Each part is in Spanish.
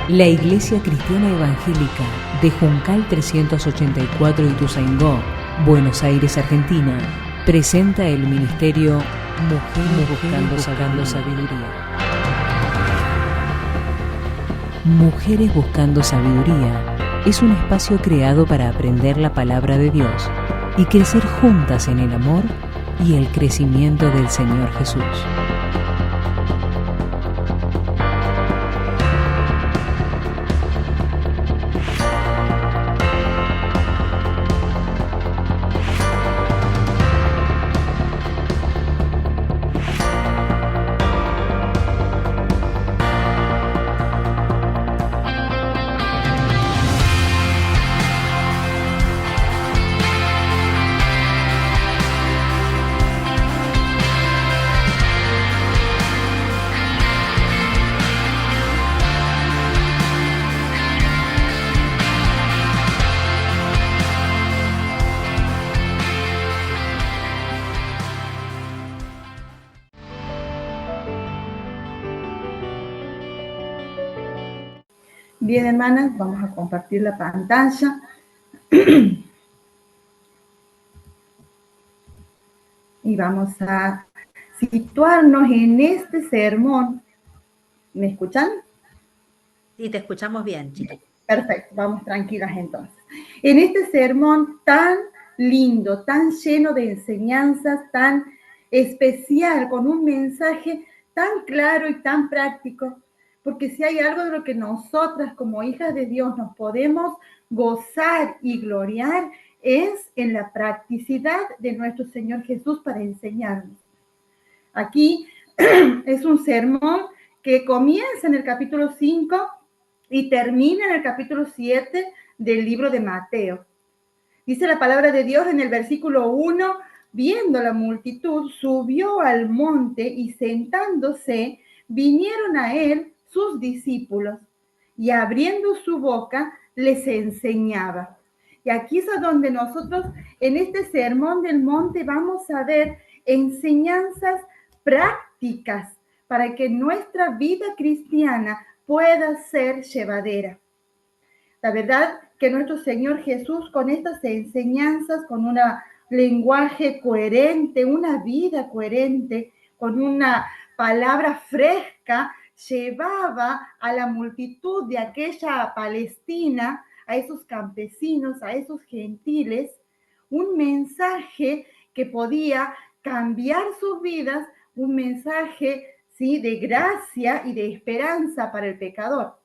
La Iglesia Cristiana Evangélica de Juncal 384 Ituzaingó, Buenos Aires, Argentina, presenta el ministerio Mujeres Buscando Sabiduría. Mujeres Buscando Sabiduría es un espacio creado para aprender la palabra de Dios y crecer juntas en el amor y el crecimiento del Señor Jesús. Bien, hermanas, vamos a compartir la pantalla. Y vamos a situarnos en este sermón. ¿Me escuchan? Sí, te escuchamos bien, chica. Perfecto, vamos tranquilas entonces. En este sermón tan lindo, tan lleno de enseñanzas, tan especial, con un mensaje tan claro y tan práctico, porque si hay algo de lo que nosotras como hijas de Dios nos podemos gozar y gloriar, es en la practicidad de nuestro Señor Jesús para enseñarnos. Aquí es un sermón que comienza en el capítulo 5 y termina en el capítulo 7 del libro de Mateo. Dice la palabra de Dios en el versículo 1, viendo la multitud, subió al monte y sentándose, vinieron a él sus discípulos y abriendo su boca les enseñaba. Y aquí es a donde nosotros en este sermón del monte vamos a ver enseñanzas prácticas para que nuestra vida cristiana pueda ser llevadera. La verdad que nuestro Señor Jesús con estas enseñanzas, con un lenguaje coherente, una vida coherente, con una palabra fresca, llevaba a la multitud de aquella Palestina, a esos campesinos, a esos gentiles, un mensaje que podía cambiar sus vidas, un mensaje, ¿sí?, de gracia y de esperanza para el pecador.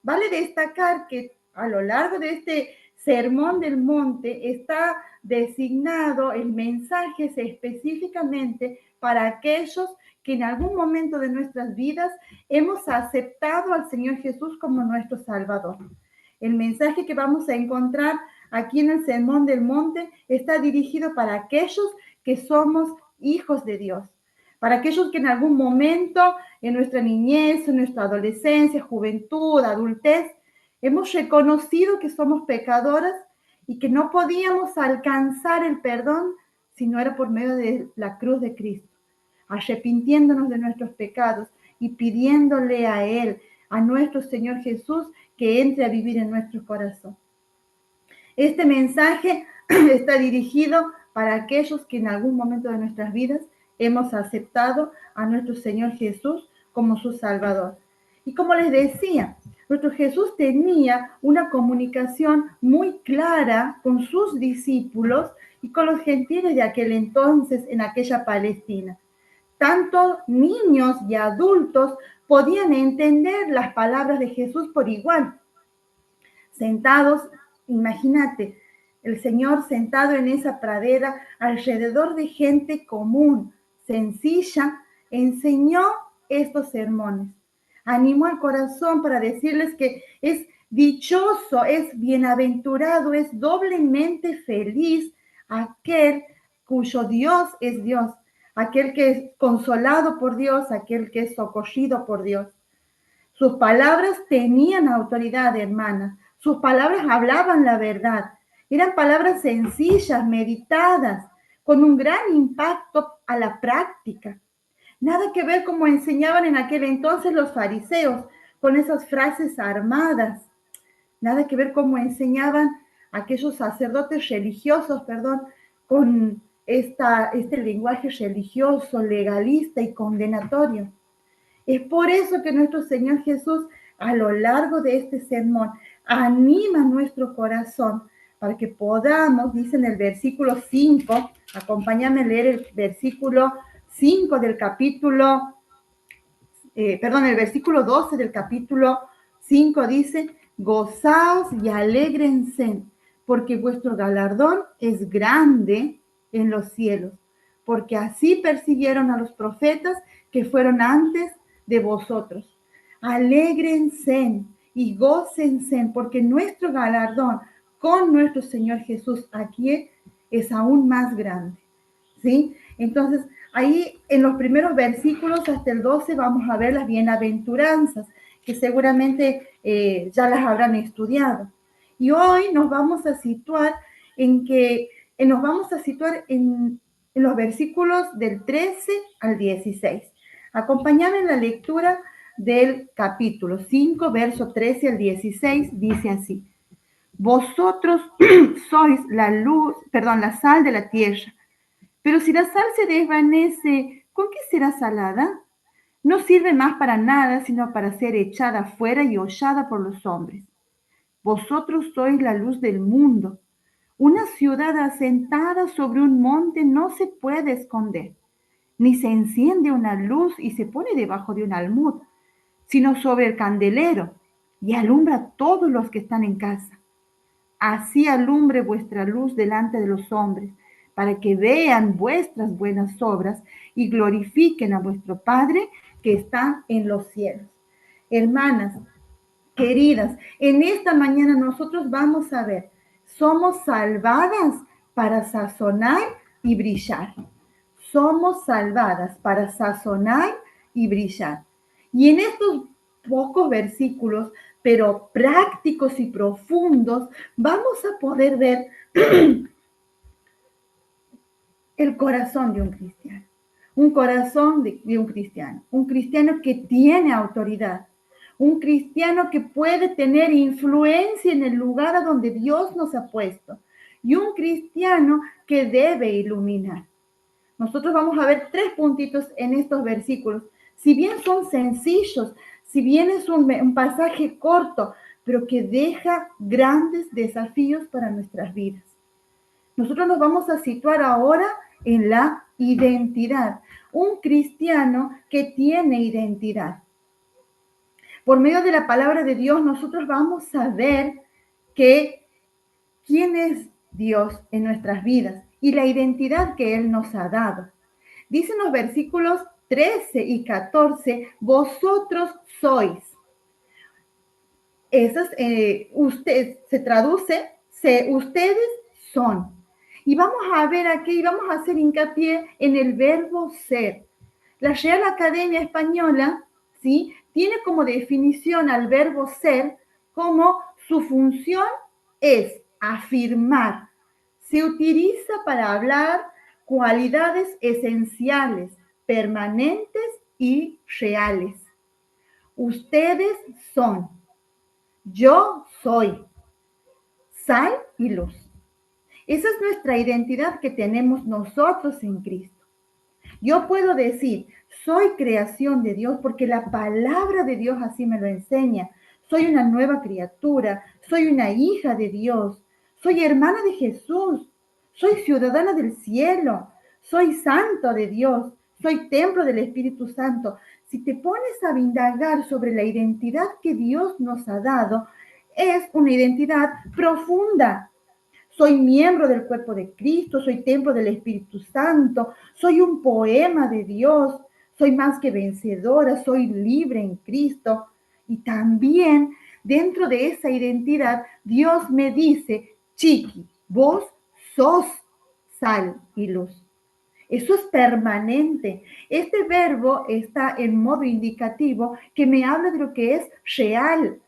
Vale destacar que a lo largo de este sermón del monte está designado el mensaje específicamente para aquellos que en algún momento de nuestras vidas hemos aceptado al Señor Jesús como nuestro Salvador. El mensaje que vamos a encontrar aquí en el sermón del monte está dirigido para aquellos que somos hijos de Dios, para aquellos que en algún momento en nuestra niñez, en nuestra adolescencia, juventud, adultez, hemos reconocido que somos pecadoras y que no podíamos alcanzar el perdón si no era por medio de la cruz de Cristo, arrepintiéndonos de nuestros pecados y pidiéndole a Él, a nuestro Señor Jesús, que entre a vivir en nuestro corazón. Este mensaje está dirigido para aquellos que en algún momento de nuestras vidas hemos aceptado a nuestro Señor Jesús como su Salvador. Y como les decía, nuestro Jesús tenía una comunicación muy clara con sus discípulos y con los gentiles de aquel entonces en aquella Palestina. Tanto niños y adultos podían entender las palabras de Jesús por igual. Sentados, imagínate, el Señor sentado en esa pradera alrededor de gente común, sencilla, enseñó estos sermones. Animó al corazón para decirles que es dichoso, es bienaventurado, es doblemente feliz aquel cuyo Dios es Dios, aquel que es consolado por Dios, aquel que es socorrido por Dios. Sus palabras tenían autoridad, hermanas. Sus palabras hablaban la verdad. Eran palabras sencillas, meditadas, con un gran impacto a la práctica. Nada que ver como enseñaban en aquel entonces los fariseos, con esas frases armadas, nada que ver cómo enseñaban aquellos sacerdotes religiosos, con este lenguaje religioso, legalista y condenatorio. Es por eso que nuestro Señor Jesús, a lo largo de este sermón, anima nuestro corazón para que podamos, dice en el versículo 5, acompáñame a leer el versículo 5 del capítulo, el versículo 12 del capítulo 5 dice: gozaos y alégrense, porque vuestro galardón es grande en los cielos, porque así persiguieron a los profetas que fueron antes de vosotros. Alégrense y gócense, porque nuestro galardón con nuestro Señor Jesús aquí es aún más grande, ¿sí? Entonces, ahí en los primeros versículos hasta el 12 vamos a ver las bienaventuranzas, que seguramente ya las habrán estudiado. Y hoy nos vamos a situar en los versículos del 13 al 16. Acompañad en la lectura del capítulo 5, verso 13 al 16, dice así: vosotros sois la sal de la tierra, pero si la sal se desvanece, ¿con qué será salada? No sirve más para nada, sino para ser echada fuera y hollada por los hombres. Vosotros sois la luz del mundo. Una ciudad asentada sobre un monte no se puede esconder, ni se enciende una luz y se pone debajo de un almud, sino sobre el candelero, y alumbra a todos los que están en casa. Así alumbre vuestra luz delante de los hombres, para que vean vuestras buenas obras y glorifiquen a vuestro Padre que está en los cielos. Hermanas, queridas, en esta mañana nosotros vamos a ver, somos salvadas para sazonar y brillar. Somos salvadas para sazonar y brillar. Y en estos pocos versículos, pero prácticos y profundos, vamos a poder ver el corazón de un cristiano. Un corazón de un cristiano que tiene autoridad, un cristiano que puede tener influencia en el lugar a donde Dios nos ha puesto, y un cristiano que debe iluminar. Nosotros vamos a ver 3 puntitos en estos versículos. Si bien son sencillos, si bien es un pasaje corto, pero que deja grandes desafíos para nuestras vidas. Nosotros nos vamos a situar ahora en la identidad. Un cristiano que tiene identidad. Por medio de la palabra de Dios, nosotros vamos a ver quién es Dios en nuestras vidas y la identidad que Él nos ha dado. Dicen los versículos 13 y 14, vosotros sois. Usted se traduce, ustedes son. Y vamos a ver aquí, vamos a hacer hincapié en el verbo ser. La Real Academia Española, ¿sí?, tiene como definición al verbo ser como su función es afirmar. Se utiliza para hablar cualidades esenciales, permanentes y reales. Ustedes son. Yo soy. Sal y luz. Esa es nuestra identidad que tenemos nosotros en Cristo. Yo puedo decir, soy creación de Dios porque la palabra de Dios así me lo enseña. Soy una nueva criatura, soy una hija de Dios, soy hermana de Jesús, soy ciudadana del cielo, soy santo de Dios, soy templo del Espíritu Santo. Si te pones a indagar sobre la identidad que Dios nos ha dado, es una identidad profunda. Soy miembro del cuerpo de Cristo, soy templo del Espíritu Santo, soy un poema de Dios, soy más que vencedora, soy libre en Cristo. Y también dentro de esa identidad, Dios me dice, chiqui, vos sos sal y luz. Eso es permanente. Este verbo está en modo indicativo que me habla de lo que es real.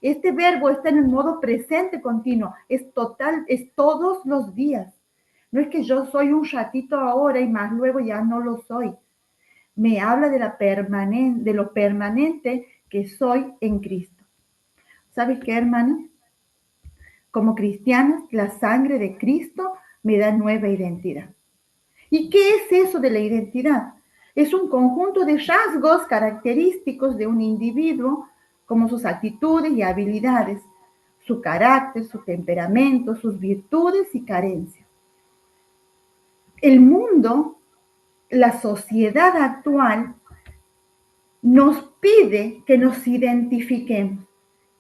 Este verbo está en el modo presente continuo, es total, es todos los días. No es que yo soy un ratito ahora y más luego ya no lo soy. Me habla de lo permanente que soy en Cristo. ¿Sabes qué, hermana? Como cristiana, la sangre de Cristo me da nueva identidad. ¿Y qué es eso de la identidad? Es un conjunto de rasgos característicos de un individuo, como sus actitudes y habilidades, su carácter, su temperamento, sus virtudes y carencias. El mundo, la sociedad actual, nos pide que nos identifiquemos.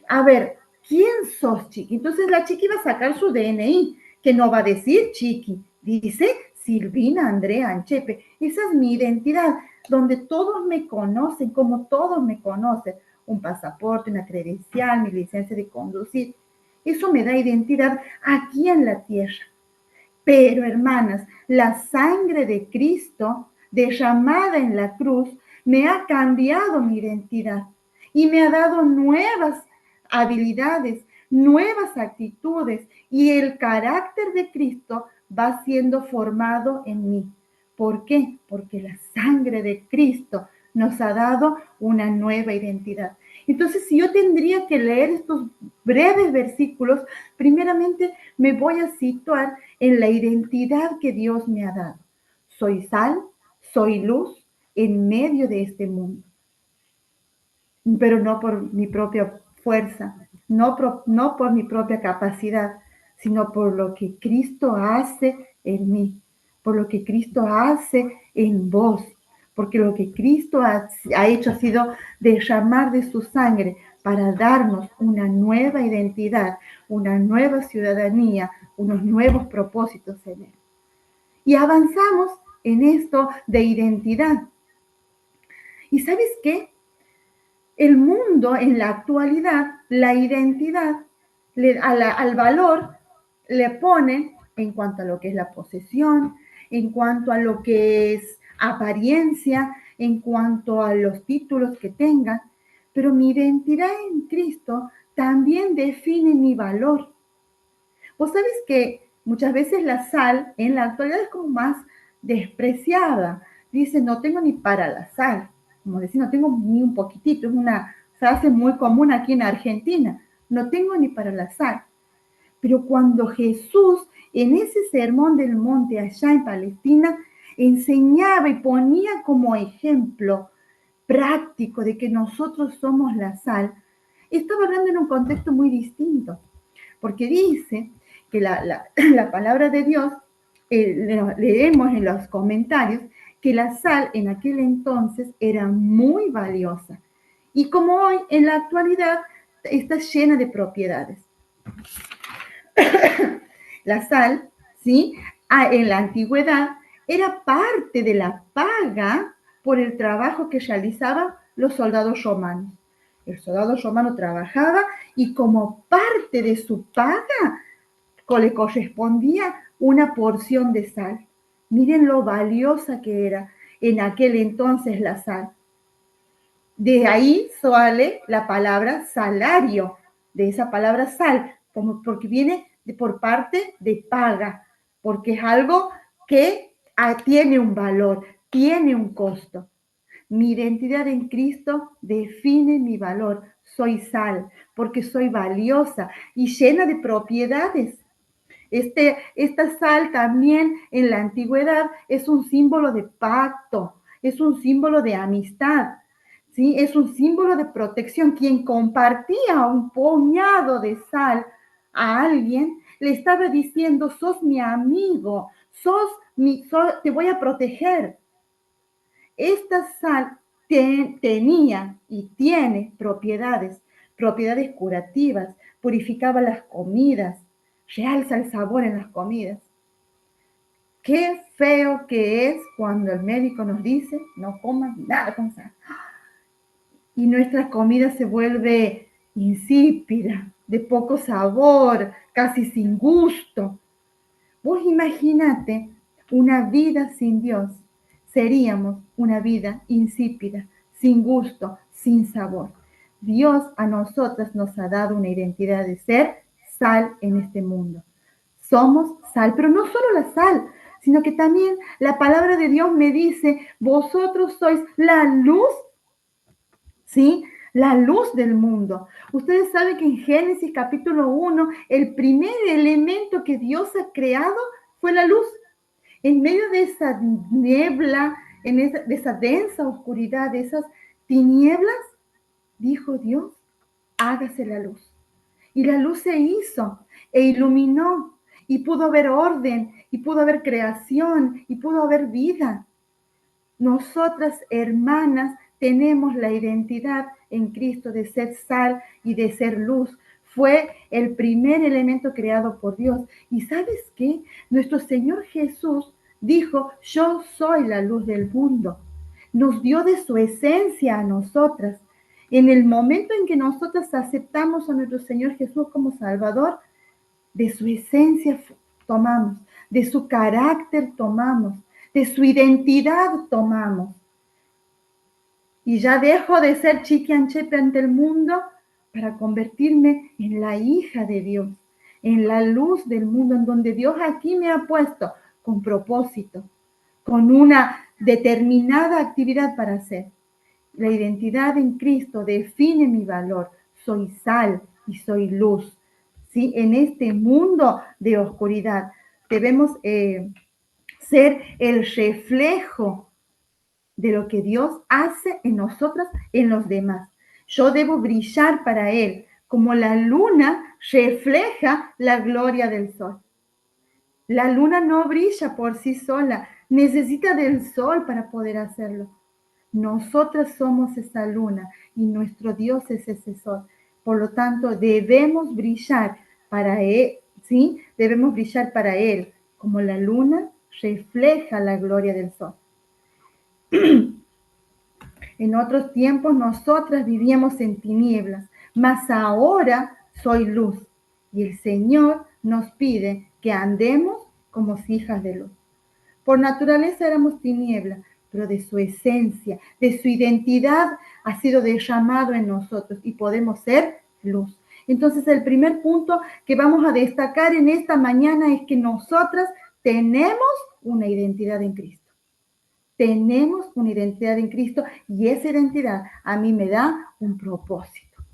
A ver, ¿quién sos, Chiqui? Entonces la Chiqui va a sacar su DNI, que no va a decir Chiqui, dice Silvina Andrea Anchepe. Esa es mi identidad, donde todos me conocen, como todos me conocen. Un pasaporte, una credencial, mi licencia de conducir. Eso me da identidad aquí en la tierra. Pero, hermanas, la sangre de Cristo derramada en la cruz me ha cambiado mi identidad y me ha dado nuevas habilidades, nuevas actitudes, y el carácter de Cristo va siendo formado en mí. ¿Por qué? Porque la sangre de Cristo nos ha dado una nueva identidad. Entonces, si yo tendría que leer estos breves versículos, primeramente me voy a situar en la identidad que Dios me ha dado. Soy sal, soy luz en medio de este mundo, pero no por mi propia fuerza, no por mi propia capacidad, sino por lo que Cristo hace en mí, por lo que Cristo hace en vos, porque lo que Cristo ha hecho ha sido derramar de su sangre para darnos una nueva identidad, una nueva ciudadanía, unos nuevos propósitos en Él. Y avanzamos en esto de identidad. ¿Y sabes qué? El mundo en la actualidad, la identidad, al valor le pone en cuanto a lo que es la posesión, en cuanto a lo que es apariencia, en cuanto a los títulos que tengan, pero mi identidad en Cristo también define mi valor. Vos sabés que muchas veces la sal en la actualidad es como más despreciada. Dice, no tengo ni para la sal. Como decir, no tengo ni un poquitito. Es una frase muy común aquí en Argentina. No tengo ni para la sal. Pero cuando Jesús, en ese sermón del monte allá en Palestina, enseñaba y ponía como ejemplo práctico de que nosotros somos la sal, estaba hablando en un contexto muy distinto. Porque dice que la palabra de Dios, leemos en los comentarios, que la sal en aquel entonces era muy valiosa. Y como hoy, en la actualidad, está llena de propiedades. La sal, ¿sí? En la antigüedad, era parte de la paga por el trabajo que realizaban los soldados romanos. El soldado romano trabajaba y como parte de su paga le correspondía una porción de sal. Miren lo valiosa que era en aquel entonces la sal. De ahí sale la palabra salario, de esa palabra sal, porque viene por parte de paga, porque es algo que tiene un valor, tiene un costo. Mi identidad en Cristo define mi valor. Soy sal, porque soy valiosa y llena de propiedades. Esta sal también en la antigüedad es un símbolo de pacto, es un símbolo de amistad, ¿sí? Es un símbolo de protección. Quien compartía un puñado de sal a alguien, le estaba diciendo, sos mi amigo, te voy a proteger. Esta sal tenía y tiene propiedades curativas, purificaba las comidas, realza el sabor en las comidas. Qué feo que es cuando el médico nos dice, no coman nada con sal. Y nuestra comida se vuelve insípida, de poco sabor, casi sin gusto. Vos imagínate una vida sin Dios. Seríamos una vida insípida, sin gusto, sin sabor. Dios a nosotras nos ha dado una identidad de ser sal en este mundo. Somos sal, pero no solo la sal, sino que también la palabra de Dios me dice, vosotros sois la luz, ¿sí? la luz del mundo. Ustedes saben que en Génesis capítulo 1, el primer elemento que Dios ha creado fue la luz. En medio de esa niebla, de esa densa oscuridad, de esas tinieblas, dijo Dios, hágase la luz. Y la luz se hizo e iluminó y pudo haber orden y pudo haber creación y pudo haber vida. Nosotras, hermanas, tenemos la identidad en Cristo de ser sal y de ser luz. Fue el primer elemento creado por Dios. ¿Y sabes qué? Nuestro Señor Jesús dijo, yo soy la luz del mundo. Nos dio de su esencia a nosotras. En el momento en que nosotras aceptamos a nuestro Señor Jesús como Salvador, de su esencia tomamos, de su carácter tomamos, de su identidad tomamos. Y ya dejo de ser chiquianchepe ante el mundo para convertirme en la hija de Dios, en la luz del mundo, en donde Dios aquí me ha puesto con propósito, con una determinada actividad para hacer. La identidad en Cristo define mi valor. Soy sal y soy luz. ¿Sí? En este mundo de oscuridad debemos ser el reflejo de lo que Dios hace en nosotras, en los demás. Yo debo brillar para Él, como la luna refleja la gloria del sol. La luna no brilla por sí sola, necesita del sol para poder hacerlo. Nosotras somos esa luna y nuestro Dios es ese sol. Por lo tanto, debemos brillar para Él, ¿sí? Debemos brillar para Él, como la luna refleja la gloria del sol. En otros tiempos nosotras vivíamos en tinieblas, mas ahora soy luz. Y el Señor nos pide que andemos como hijas de luz. Por naturaleza éramos tinieblas, pero de su esencia, de su identidad ha sido derramado en nosotros y podemos ser luz. Entonces el primer punto que vamos a destacar en esta mañana es que nosotras tenemos una identidad en Cristo. Tenemos una identidad en Cristo y esa identidad a mí me da un propósito.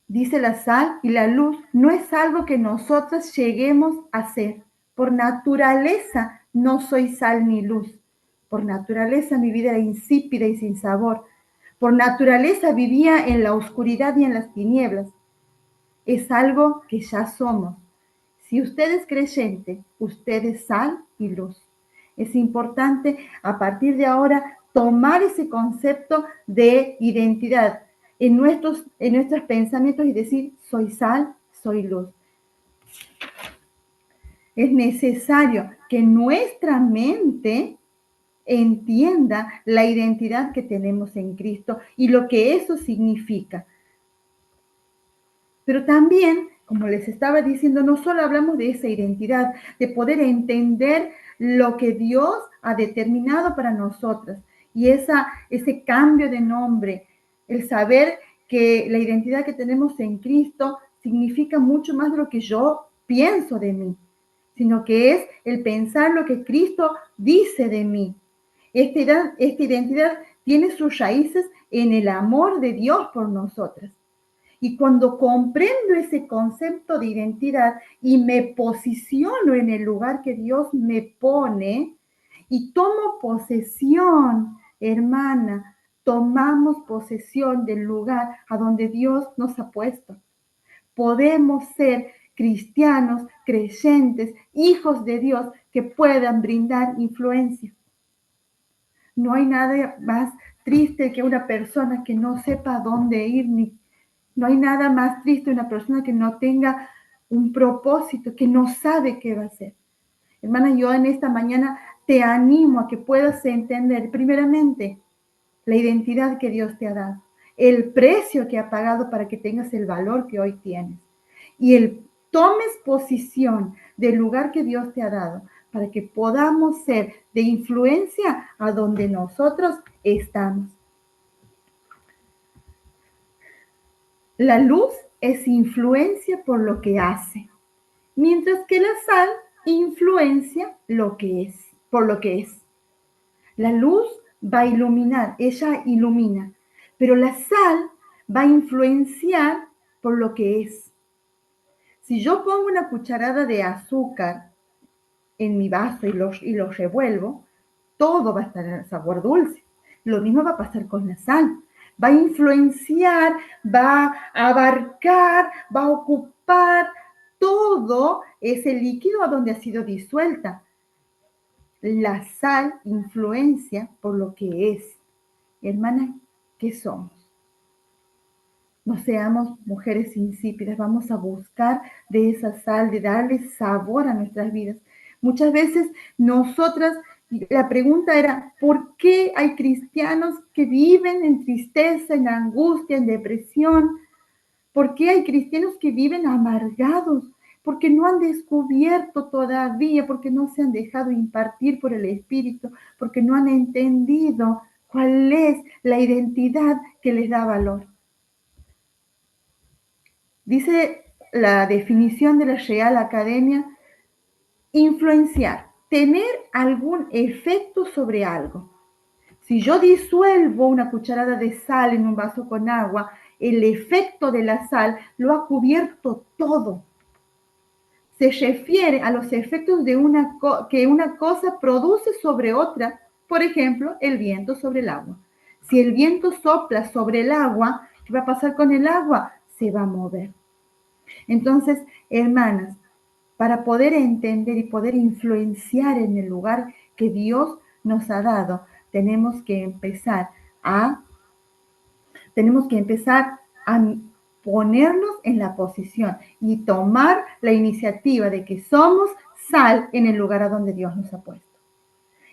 Dice la sal y la luz no es algo que nosotras lleguemos a ser. Por naturaleza no soy sal ni luz. Por naturaleza mi vida era insípida y sin sabor. Por naturaleza vivía en la oscuridad y en las tinieblas. Es algo que ya somos. Si usted es creyente, usted es sal y luz. Es importante a partir de ahora tomar ese concepto de identidad en nuestros pensamientos y decir, soy sal, soy luz. Es necesario que nuestra mente entienda la identidad que tenemos en Cristo y lo que eso significa. Pero también, como les estaba diciendo, no solo hablamos de esa identidad, de poder entender lo que Dios ha determinado para nosotras y ese cambio de nombre, el saber que la identidad que tenemos en Cristo significa mucho más de lo que yo pienso de mí, sino que es el pensar lo que Cristo dice de mí. Esta identidad tiene sus raíces en el amor de Dios por nosotras. Y cuando comprendo ese concepto de identidad y me posiciono en el lugar que Dios me pone y tomo posesión, hermana, tomamos posesión del lugar a donde Dios nos ha puesto. Podemos ser cristianos, creyentes, hijos de Dios que puedan brindar influencia. No hay nada más triste que una persona que no sepa a dónde ir ni no hay nada más triste una persona que no tenga un propósito, que no sabe qué va a hacer. Hermana, yo en esta mañana te animo a que puedas entender primeramente la identidad que Dios te ha dado, el precio que ha pagado para que tengas el valor que hoy tienes y tomes posición del lugar que Dios te ha dado para que podamos ser de influencia a donde nosotros estamos. La luz es influencia por lo que hace, mientras que la sal influencia lo que es, por lo que es. La luz va a iluminar, ella ilumina, pero la sal va a influenciar por lo que es. Si yo pongo una cucharada de azúcar en mi vaso y lo revuelvo, todo va a estar en sabor dulce. Lo mismo va a pasar con la sal. Va a influenciar, va a abarcar, va a ocupar todo ese líquido a donde ha sido disuelta. La sal influencia por lo que es. Hermana, ¿qué somos? No seamos mujeres insípidas, vamos a buscar de esa sal, de darle sabor a nuestras vidas. Muchas veces nosotras, la pregunta era, ¿por qué hay cristianos que viven en tristeza, en angustia, en depresión? ¿Por qué hay cristianos que viven amargados? Porque no han descubierto todavía, porque no se han dejado impartir por el Espíritu, porque no han entendido cuál es la identidad que les da valor. Dice la definición de la Real Academia, influenciar, tener algún efecto sobre algo. Si yo disuelvo una cucharada de sal en un vaso con agua, el efecto de la sal lo ha cubierto todo. Se refiere a los efectos de que una cosa produce sobre otra, por ejemplo, el viento sobre el agua. Si el viento sopla sobre el agua, ¿qué va a pasar con el agua? Se va a mover. Entonces, hermanas, para poder entender y poder influenciar en el lugar que Dios nos ha dado, tenemos que empezar a ponernos en la posición y tomar la iniciativa de que somos sal en el lugar a donde Dios nos ha puesto.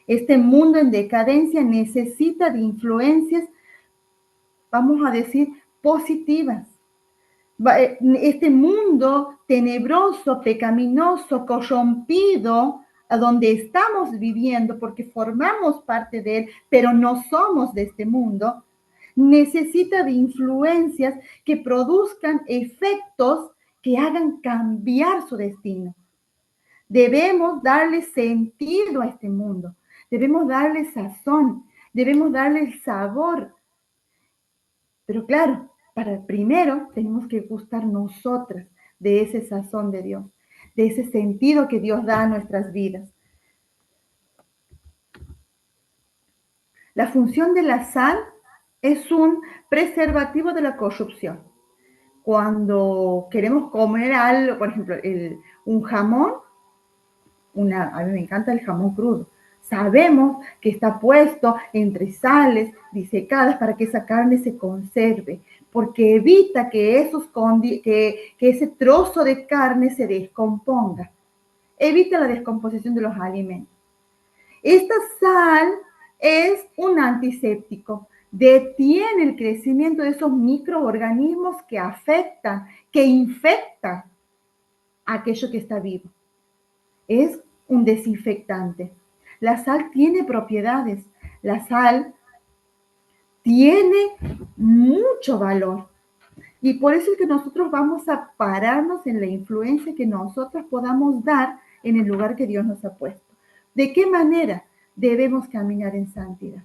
Este mundo en decadencia necesita de influencias, vamos a decir, positivas. Este mundo tenebroso, pecaminoso, corrompido, a donde estamos viviendo porque formamos parte de él, pero no somos de este mundo, necesita de influencias que produzcan efectos que hagan cambiar su destino. Debemos darle sentido a este mundo, debemos darle sazón, debemos darle sabor. Pero claro, primero tenemos que gustar nosotras de ese sazón de Dios, de ese sentido que Dios da a nuestras vidas. La función de la sal es un preservativo de la corrupción. Cuando queremos comer algo, por ejemplo, un jamón, a mí me encanta el jamón crudo. Sabemos que está puesto entre sales disecadas para que esa carne se conserve, porque evita que ese trozo de carne se descomponga. Evita la descomposición de los alimentos. Esta sal es un antiséptico, detiene el crecimiento de esos microorganismos que afectan, que infectan a aquello que está vivo. Es un desinfectante. La sal tiene propiedades. La sal tiene mucho valor. Y por eso es que nosotros vamos a pararnos en la influencia que nosotros podamos dar en el lugar que Dios nos ha puesto. ¿De qué manera debemos caminar en santidad?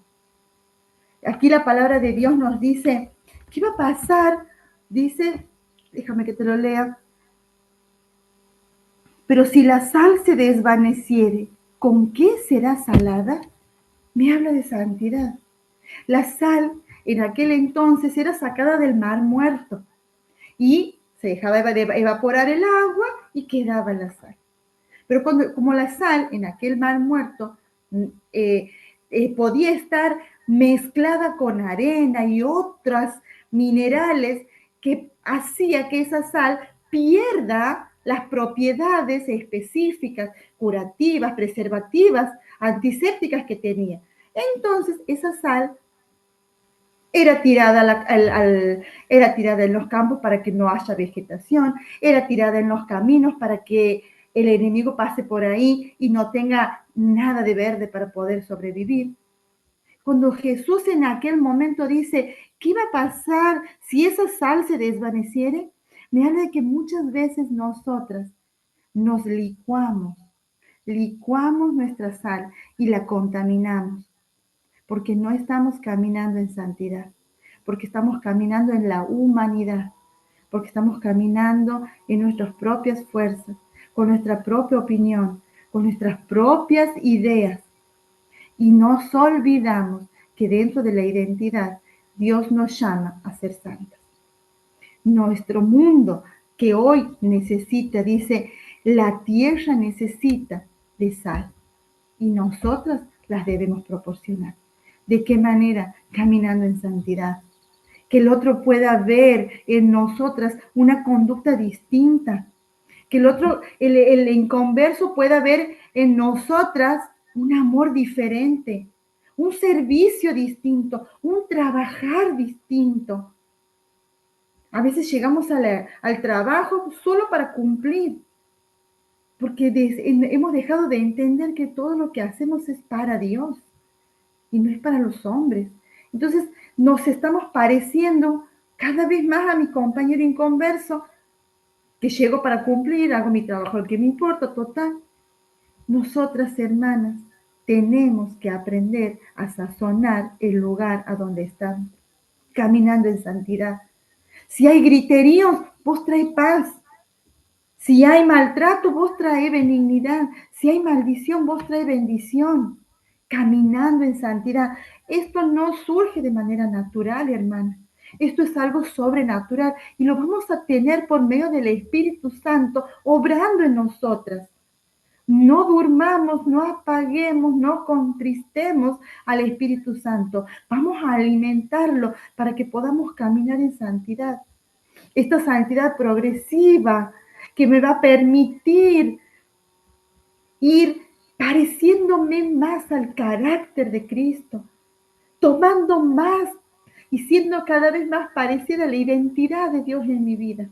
Aquí la palabra de Dios nos dice, ¿qué va a pasar? Dice, déjame que te lo lea. Pero si la sal se desvaneciere, ¿con qué será salada? Me habla de santidad. La sal en aquel entonces era sacada del mar muerto y se dejaba evaporar el agua y quedaba la sal. Pero como la sal en aquel mar muerto podía estar mezclada con arena y otros minerales que hacía que esa sal pierda las propiedades específicas, curativas, preservativas, antisépticas que tenía. Entonces, esa sal era tirada, era tirada en los campos para que no haya vegetación, era tirada en los caminos para que el enemigo pase por ahí y no tenga nada de verde para poder sobrevivir. Cuando Jesús en aquel momento dice, ¿qué iba a pasar si esa sal se desvaneciere? Me habla de que muchas veces nosotras nos licuamos nuestra sal y la contaminamos porque no estamos caminando en santidad, porque estamos caminando en la humanidad, porque estamos caminando en nuestras propias fuerzas, con nuestra propia opinión, con nuestras propias ideas. Y nos olvidamos que dentro de la identidad Dios nos llama a ser santos. Nuestro mundo que hoy necesita, dice, la tierra necesita de sal y nosotros las debemos proporcionar. ¿De qué manera? Caminando en santidad. Que el otro pueda ver en nosotras una conducta distinta. Que el otro, el inconverso pueda ver en nosotras un amor diferente, un servicio distinto, un trabajar distinto. A veces llegamos al trabajo solo para cumplir, porque hemos dejado de entender que todo lo que hacemos es para Dios y no es para los hombres. Entonces nos estamos pareciendo cada vez más a mi compañero inconverso, que llego para cumplir, hago mi trabajo, el que me importa, total. Nosotras, hermanas, tenemos que aprender a sazonar el lugar a donde estamos, caminando en santidad. Si hay griteríos, vos trae paz. Si hay maltrato, vos trae benignidad. Si hay maldición, vos trae bendición. Caminando en santidad. Esto no surge de manera natural, hermana. Esto es algo sobrenatural y lo vamos a tener por medio del Espíritu Santo obrando en nosotras. No durmamos, no apaguemos, no contristemos al Espíritu Santo. Vamos a alimentarlo para que podamos caminar en santidad. Esta santidad progresiva que me va a permitir ir pareciéndome más al carácter de Cristo, tomando más y siendo cada vez más parecida a la identidad de Dios en mi vida.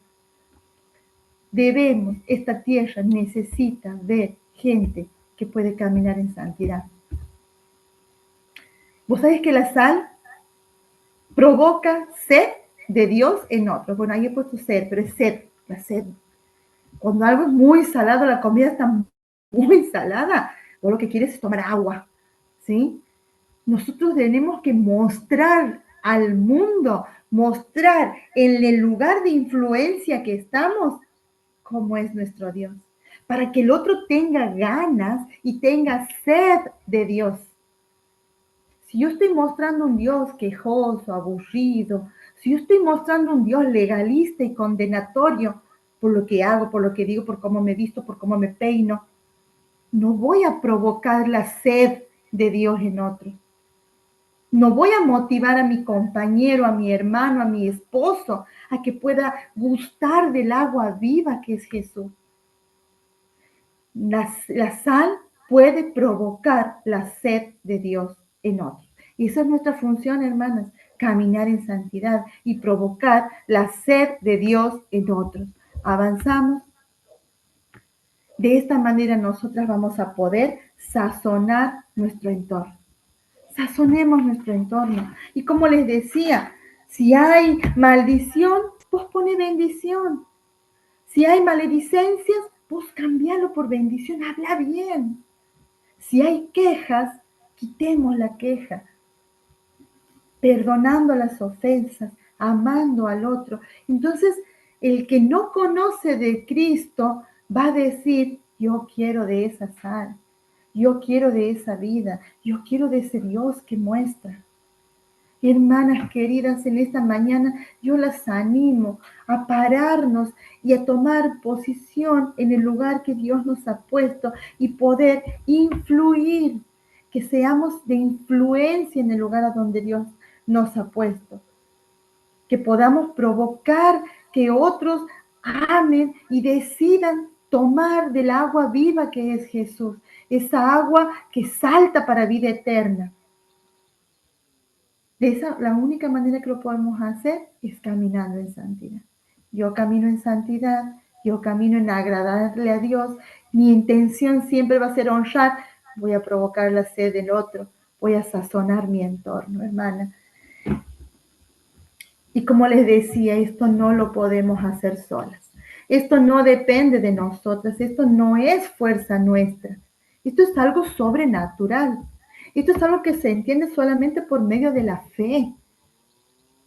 Esta tierra necesita ver gente que puede caminar en santidad. Vos sabés que la sal provoca sed de Dios en otros. Bueno, ahí he puesto sed, pero es sed, la sed. Cuando algo es muy salado, la comida está muy salada, vos lo que quieres es tomar agua, ¿sí? Nosotros tenemos que mostrar al mundo, mostrar en el lugar de influencia que estamos, cómo es nuestro Dios, para que el otro tenga ganas y tenga sed de Dios. Si yo estoy mostrando un Dios quejoso, aburrido, si yo estoy mostrando un Dios legalista y condenatorio por lo que hago, por lo que digo, por cómo me visto, por cómo me peino, no voy a provocar la sed de Dios en otro. No voy a motivar a mi compañero, a mi hermano, a mi esposo, a que pueda gustar del agua viva que es Jesús. La sal puede provocar la sed de Dios en otros. Y esa es nuestra función, hermanas, caminar en santidad y provocar la sed de Dios en otros. Avanzamos. De esta manera nosotras vamos a poder sazonar nuestro entorno. Sazonemos nuestro entorno. Y como les decía, si hay maldición, vos poné bendición. Si hay maledicencias, vos cambialo por bendición, habla bien. Si hay quejas, quitemos la queja, perdonando las ofensas, amando al otro. Entonces, el que no conoce de Cristo va a decir, yo quiero de esa sal, yo quiero de esa vida, yo quiero de ese Dios que muestra. Hermanas queridas, en esta mañana yo las animo a pararnos y a tomar posición en el lugar que Dios nos ha puesto y poder influir, que seamos de influencia en el lugar a donde Dios nos ha puesto, que podamos provocar que otros amen y decidan tomar del agua viva que es Jesús, esa agua que salta para vida eterna. La única manera que lo podemos hacer es caminando en santidad. Yo camino en santidad, yo camino en agradarle a Dios. Mi intención siempre va a ser honrar. Voy a provocar la sed del otro, voy a sazonar mi entorno, hermana. Y como les decía, esto no lo podemos hacer solas. Esto no depende de nosotras, esto no es fuerza nuestra. Esto es algo sobrenatural. Esto es algo que se entiende solamente por medio de la fe.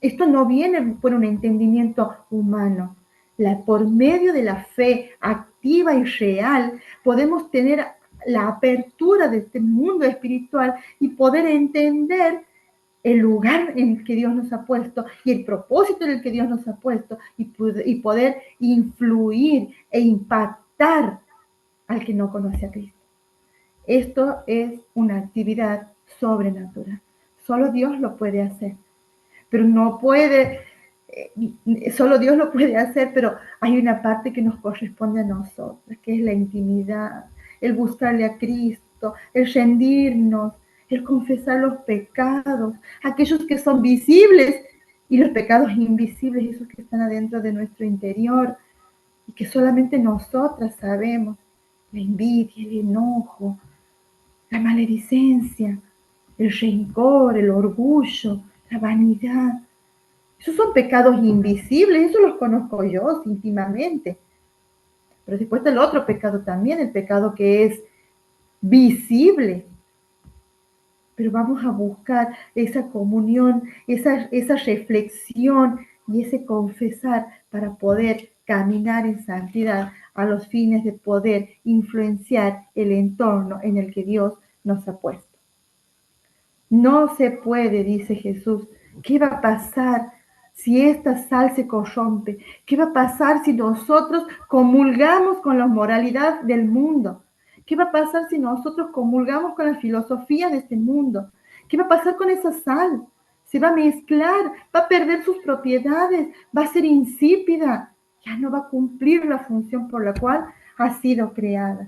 Esto no viene por un entendimiento humano. Por medio de la fe activa y real, podemos tener la apertura de este mundo espiritual y poder entender el lugar en el que Dios nos ha puesto y el propósito en el que Dios nos ha puesto y poder influir e impactar al que no conoce a Cristo. Esto es una actividad sobrenatural. Solo Dios lo puede hacer. Pero no puede, solo Dios lo puede hacer, pero hay una parte que nos corresponde a nosotros, que es la intimidad, el buscarle a Cristo, el rendirnos, el confesar los pecados, aquellos que son visibles y los pecados invisibles, esos que están adentro de nuestro interior y que solamente nosotras sabemos, la envidia, el enojo, la maledicencia, el rencor, el orgullo, la vanidad. Esos son pecados invisibles, eso los conozco yo íntimamente. Pero después está el otro pecado también, el pecado que es visible. Pero vamos a buscar esa comunión, esa reflexión y ese confesar para poder caminar en santidad a los fines de poder influenciar el entorno en el que Dios nos ha puesto. No se puede, dice Jesús. ¿Qué va a pasar si esta sal se corrompe? ¿Qué va a pasar si nosotros comulgamos con la moralidad del mundo? ¿Qué va a pasar si nosotros comulgamos con la filosofía de este mundo? ¿Qué va a pasar con esa sal? Se va a mezclar, va a perder sus propiedades, va a ser insípida, ya no va a cumplir la función por la cual ha sido creada.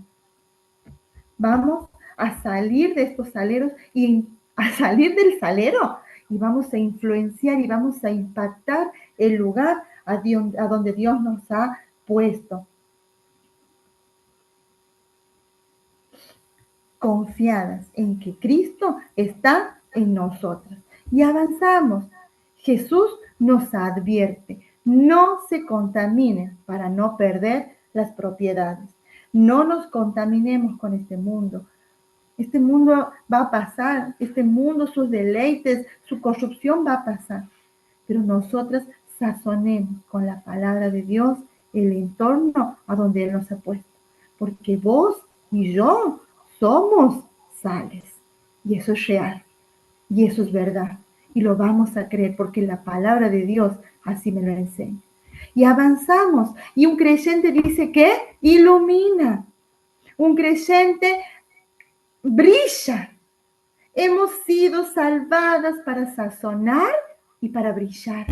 Vamos a salir de estos saleros y a salir del salero y vamos a influenciar y vamos a impactar el lugar a donde Dios nos ha puesto. Confiadas en que Cristo está en nosotras. Y avanzamos. Jesús nos advierte, no se contaminen para no perder las propiedades. No nos contaminemos con este mundo. Este mundo va a pasar, este mundo, sus deleites, su corrupción va a pasar. Pero nosotras sazonemos con la palabra de Dios el entorno a donde Él nos ha puesto. Porque vos y yo somos sales. Y eso es real. Y eso es verdad. Y lo vamos a creer porque la palabra de Dios así me lo enseña. Y avanzamos. Y un creyente dice que ilumina. Un creyente brilla. Hemos sido salvadas para sazonar y para brillar,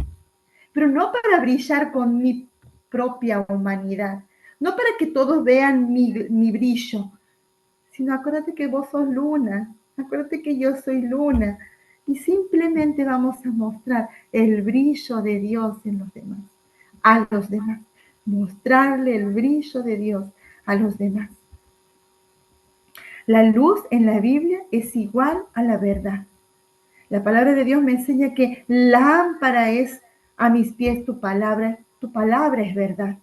pero no para brillar con mi propia humanidad, no para que todos vean mi brillo, sino acuérdate que vos sos luna, acuérdate que yo soy luna, y simplemente vamos a mostrar el brillo de Dios en los demás, a los demás, mostrarle el brillo de Dios a los demás. La luz en la Biblia es igual a la verdad. La palabra de Dios me enseña que lámpara es a mis pies tu palabra es verdad.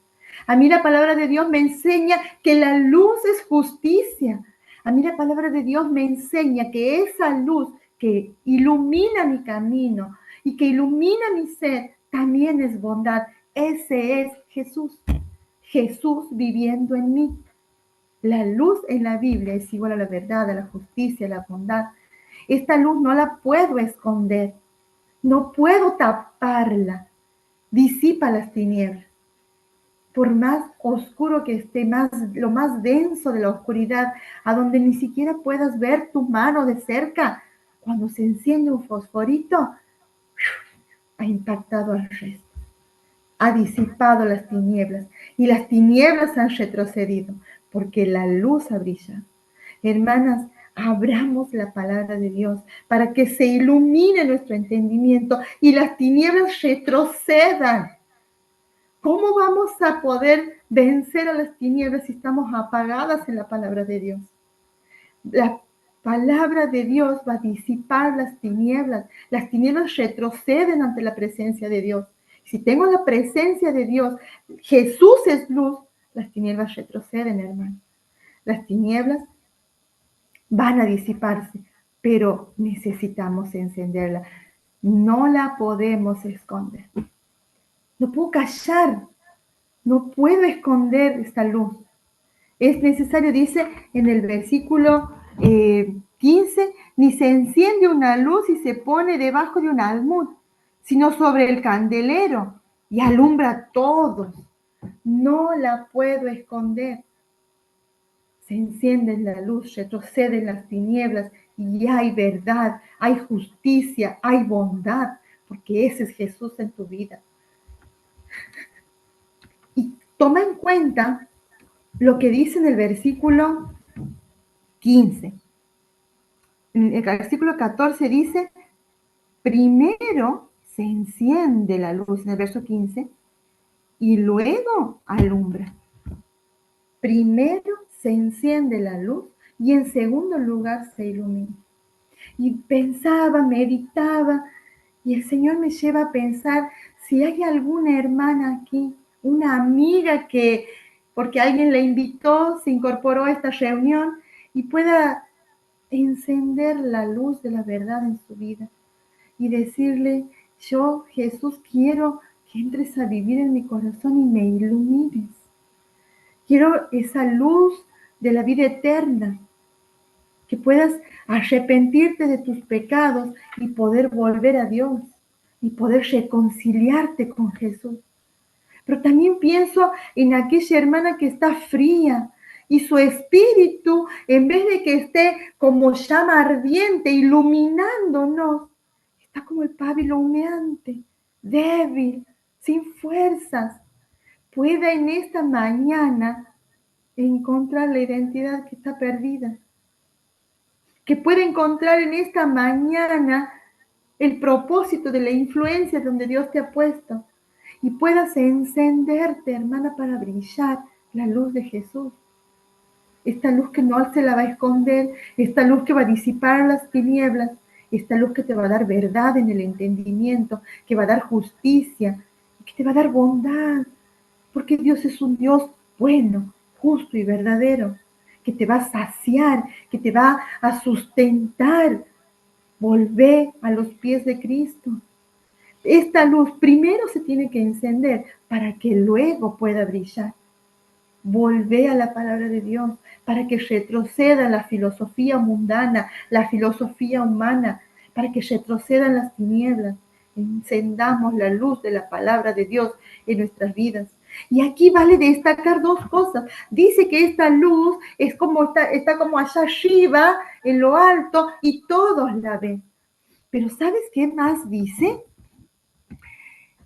A mí la palabra de Dios me enseña que la luz es justicia. A mí la palabra de Dios me enseña que esa luz que ilumina mi camino y que ilumina mi ser también es bondad. Ese es Jesús. Jesús viviendo en mí. La luz en la Biblia es igual a la verdad, a la justicia, a la bondad. Esta luz no la puedo esconder, no puedo taparla. Disipa las tinieblas. Por más oscuro que esté, lo más denso de la oscuridad, a donde ni siquiera puedas ver tu mano de cerca, cuando se enciende un fosforito, ha impactado al resto. Ha disipado las tinieblas y las tinieblas han retrocedido porque la luz ha brillado. Hermanas, abramos la palabra de Dios para que se ilumine nuestro entendimiento y las tinieblas retrocedan. ¿Cómo vamos a poder vencer a las tinieblas si estamos apagadas en la palabra de Dios? La palabra de Dios va a disipar las tinieblas. Las tinieblas retroceden ante la presencia de Dios. Si tengo la presencia de Dios, Jesús es luz, las tinieblas retroceden, hermano. Las tinieblas van a disiparse, pero necesitamos encenderla. no la podemos esconder. No puedo callar, no puedo esconder esta luz. Es necesario, dice en el versículo 15, ni se enciende una luz y se pone debajo de un almud, sino sobre el candelero y alumbra a todos. No la puedo esconder. Se enciende la luz, retroceden las tinieblas y hay verdad, hay justicia, hay bondad, porque ese es Jesús en tu vida. Y toma en cuenta lo que dice en el versículo 15. En el versículo 14 dice, primero se enciende la luz, en el verso 15, y luego alumbra. Primero se enciende la luz y en segundo lugar se ilumina. Y pensaba, meditaba, y el Señor me lleva a pensar si hay alguna hermana aquí, una amiga que, porque alguien le invitó, se incorporó a esta reunión y pueda encender la luz de la verdad en su vida y decirle, yo, Jesús, quiero que entres a vivir en mi corazón y me ilumines. Quiero esa luz de la vida eterna, que puedas arrepentirte de tus pecados y poder volver a Dios y poder reconciliarte con Jesús. Pero también pienso en aquella hermana que está fría y su espíritu, en vez de que esté como llama ardiente, iluminándonos, está como el pábilo humeante, débil, sin fuerzas. Pueda en esta mañana encontrar la identidad que está perdida. Que pueda encontrar en esta mañana el propósito de la influencia donde Dios te ha puesto. Y puedas encenderte, hermana, para brillar la luz de Jesús. Esta luz que no se la va a esconder, esta luz que va a disipar las tinieblas, esta luz que te va a dar verdad en el entendimiento, que va a dar justicia, que te va a dar bondad, porque Dios es un Dios bueno, justo y verdadero, que te va a saciar, que te va a sustentar. Volvé a los pies de Cristo. Esta luz primero se tiene que encender para que luego pueda brillar. Volvé a la palabra de Dios para que retroceda la filosofía mundana, la filosofía humana, para que retrocedan las tinieblas. Encendamos la luz de la palabra de Dios en nuestras vidas. Y aquí vale destacar dos cosas. Dice que esta luz es como está como allá arriba, en lo alto, y todos la ven. Pero ¿sabes qué más dice?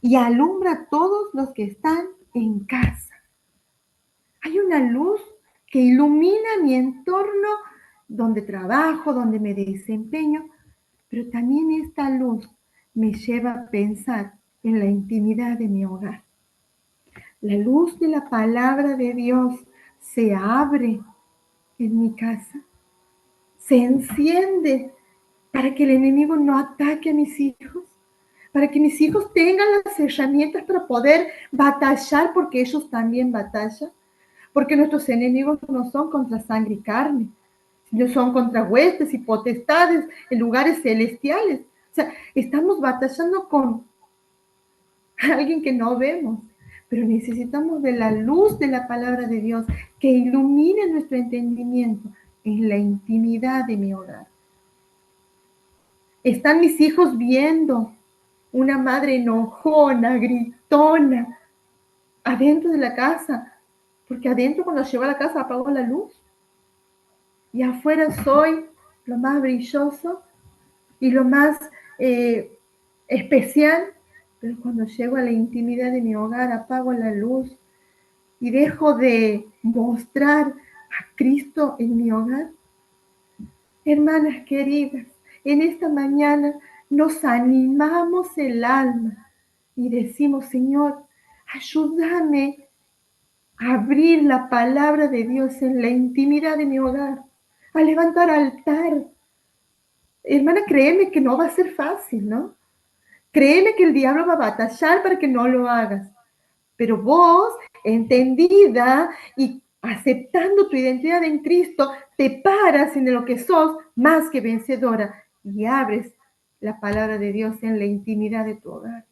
Y alumbra a todos los que están en casa. Hay una luz que ilumina mi entorno donde trabajo, donde me desempeño, pero también esta luz me lleva a pensar en la intimidad de mi hogar. La luz de la palabra de Dios se abre en mi casa, se enciende para que el enemigo no ataque a mis hijos, para que mis hijos tengan las herramientas para poder batallar, porque ellos también batallan, porque nuestros enemigos no son contra sangre y carne, sino son contra huestes y potestades en lugares celestiales. O sea, estamos batallando con alguien que no vemos, pero necesitamos de la luz de la palabra de Dios que ilumine nuestro entendimiento en la intimidad de mi hogar. Están mis hijos viendo una madre enojona, gritona, adentro de la casa, porque adentro cuando llego a la casa apago la luz y afuera soy lo más brilloso y lo más especial, pero cuando llego a la intimidad de mi hogar apago la luz y dejo de mostrar a Cristo en mi hogar. Hermanas queridas, en esta mañana nos animamos el alma y decimos, Señor, ayúdame a abrir la palabra de Dios en la intimidad de mi hogar, a levantar altar. Hermana, créeme que no va a ser fácil, ¿no? Créeme que el diablo va a batallar para que no lo hagas. Pero vos, entendida y aceptando tu identidad en Cristo, te paras en lo que sos más que vencedora y abres la palabra de Dios en la intimidad de tu hogar.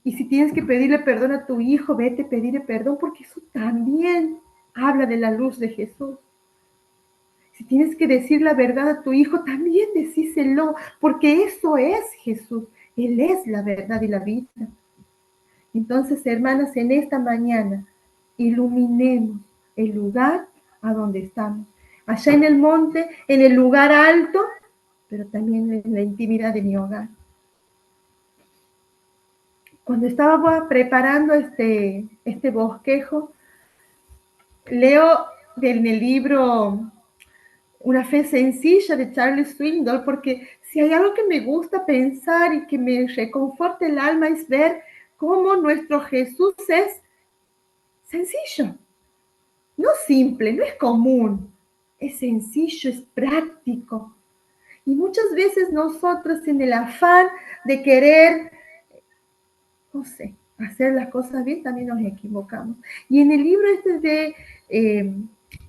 Y si tienes que pedirle perdón a tu hijo, vete a pedirle perdón, porque eso también habla de la luz de Jesús. Si tienes que decir la verdad a tu hijo, también decíselo, porque eso es Jesús. Él es la verdad y la vida. Entonces, hermanas, en esta mañana, iluminemos el lugar a donde estamos. Allá en el monte, en el lugar alto, pero también en la intimidad de mi hogar. Cuando estaba preparando este bosquejo, leo en el libro Una fe sencilla de Charles Swindoll, porque si hay algo que me gusta pensar y que me reconforta el alma es ver cómo nuestro Jesús es sencillo, no simple, no es común, es sencillo, es práctico. Y muchas veces nosotros en el afán de querer, no sé, hacer las cosas bien, también nos equivocamos. Y en el libro este de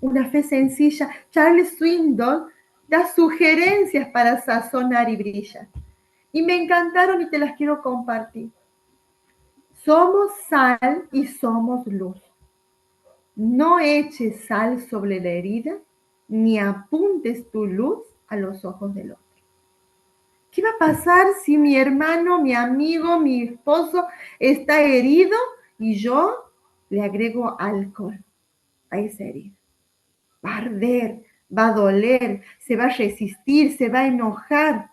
Una fe sencilla, Charles Swindoll da sugerencias para sazonar y brillar. Y me encantaron y te las quiero compartir. Somos sal y somos luz. No eches sal sobre la herida, ni apuntes tu luz a los ojos del otro. ¿Qué va a pasar si mi hermano, mi amigo, mi esposo está herido y yo le agrego alcohol a esa herida? Va a arder, va a doler, se va a resistir, se va a enojar.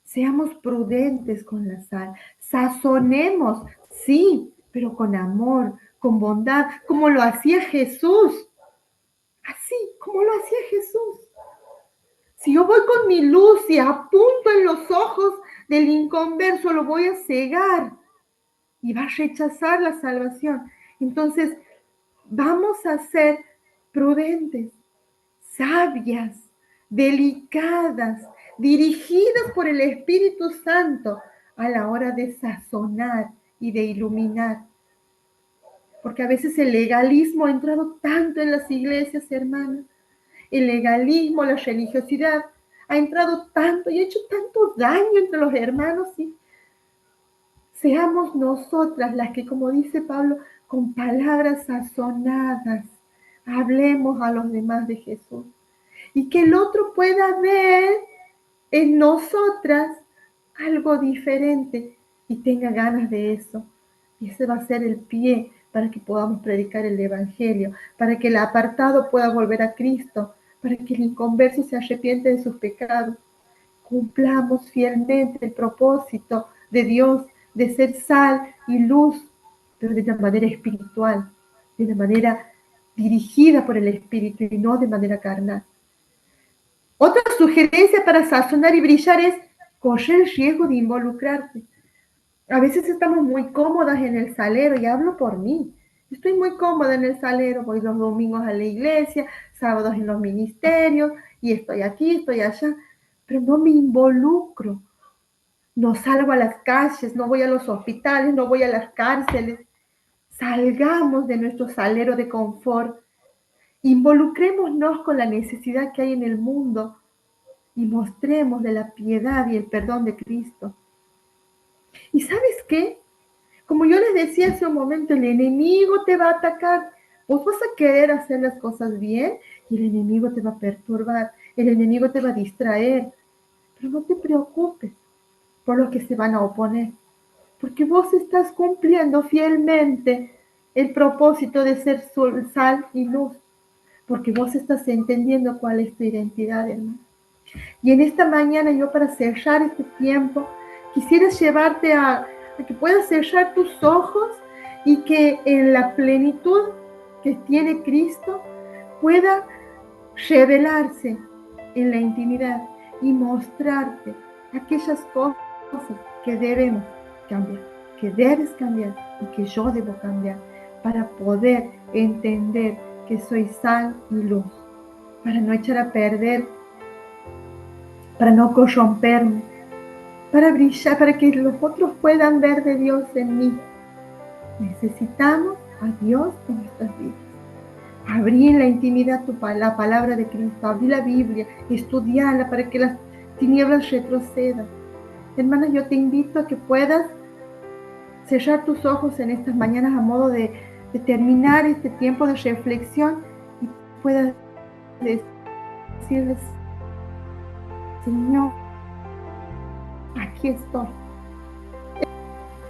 Seamos prudentes con la sal. Sazonemos, sí, pero con amor, con bondad, como lo hacía Jesús. Así, como lo hacía Jesús. Si yo voy con mi luz y apunto en los ojos del inconverso, lo voy a cegar y va a rechazar la salvación. Entonces, vamos a ser prudentes, sabias, delicadas, dirigidas por el Espíritu Santo a la hora de sazonar y de iluminar. Porque a veces el legalismo ha entrado tanto en las iglesias, hermanas. El legalismo, la religiosidad ha entrado tanto y ha hecho tanto daño entre los hermanos. ¿Sí? Seamos nosotras las que, como dice Pablo, con palabras sazonadas, hablemos a los demás de Jesús. Y que el otro pueda ver en nosotras algo diferente y tenga ganas de eso. Y ese va a ser el pie para que podamos predicar el Evangelio, para que el apartado pueda volver a Cristo, para que el inconverso se arrepiente de sus pecados. Cumplamos fielmente el propósito de Dios de ser sal y luz, pero de una manera espiritual, de una manera dirigida por el Espíritu y no de manera carnal. Otra sugerencia para sazonar y brillar es correr el riesgo de involucrarte. A veces estamos muy cómodas en el salero, y hablo por mí. Estoy muy cómoda en el salero, voy los domingos a la iglesia, sábados en los ministerios, y estoy aquí, estoy allá, pero no me involucro. No salgo a las calles, no voy a los hospitales, no voy a las cárceles. Salgamos de nuestro salero de confort. Involucrémonos con la necesidad que hay en el mundo y mostremos de la piedad y el perdón de Cristo. ¿Y sabes qué? Como yo les decía hace un momento, el enemigo te va a atacar. Vos vas a querer hacer las cosas bien y el enemigo te va a perturbar, el enemigo te va a distraer. Pero no te preocupes por los que se van a oponer, porque vos estás cumpliendo fielmente el propósito de ser sal y luz, porque vos estás entendiendo cuál es tu identidad, hermano. Y en esta mañana yo, para cerrar este tiempo, quisiera llevarte a que puedas cerrar tus ojos y que en la plenitud que tiene Cristo pueda revelarse en la intimidad y mostrarte aquellas cosas que debemos cambiar, que debes cambiar y que yo debo cambiar para poder entender que soy sal y luz, para no echar a perder, para no corromperme, para brillar, para que los otros puedan ver de Dios en mí. Necesitamos a Dios en nuestras vidas. Abrí en la intimidad la palabra de Cristo, abrí la Biblia, estudiarla para que las tinieblas retrocedan. Hermanas, yo te invito a que puedas cerrar tus ojos en estas mañanas a modo de terminar este tiempo de reflexión y puedas decirles: Señor, aquí estoy.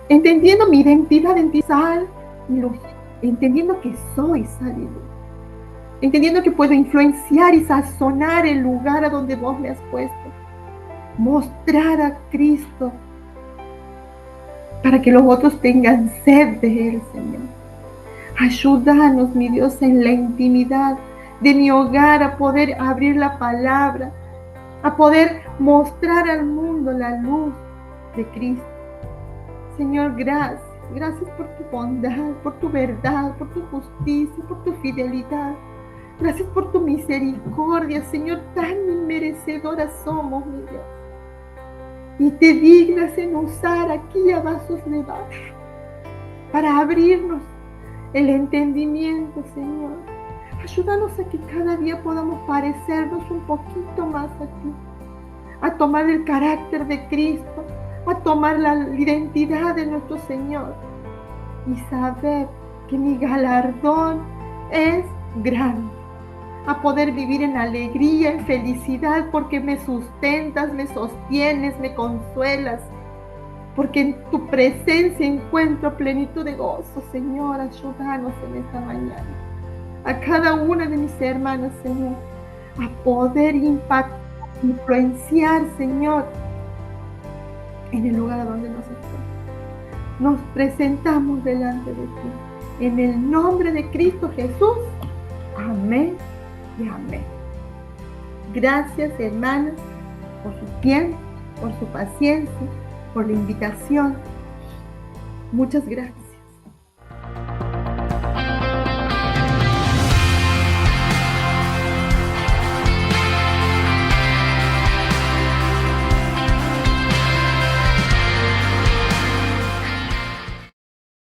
Entendiendo mi identidad en ti, sal y luz. Entendiendo que soy sal y luz. Entendiendo que puedo influenciar y sazonar el lugar a donde vos me has puesto. Mostrar a Cristo para que los otros tengan sed de Él, Señor. Ayúdanos, mi Dios, en la intimidad de mi hogar a poder abrir la palabra, a poder mostrar al mundo la luz de Cristo. Señor, gracias. Gracias por tu bondad, por tu verdad, por tu justicia, por tu fidelidad. Gracias por tu misericordia, Señor. Tan inmerecedoras somos, mi Dios. Y te dignas en usar aquí a vasos de barro para abrirnos el entendimiento, Señor. Ayúdanos a que cada día podamos parecernos un poquito más a ti, a tomar el carácter de Cristo, a tomar la identidad de nuestro Señor y saber que mi galardón es grande, a poder vivir en alegría, en felicidad, porque me sustentas, me sostienes, me consuelas, porque en tu presencia encuentro plenitud de gozo. Señor, ayúdanos en esta mañana, a cada una de mis hermanas, Señor, a poder impactar, influenciar, Señor, en el lugar donde nos encontramos. Nos presentamos delante de ti, en el nombre de Cristo Jesús. Amén y amén. Gracias, hermanas, por su tiempo, por su paciencia, por la invitación. Muchas gracias.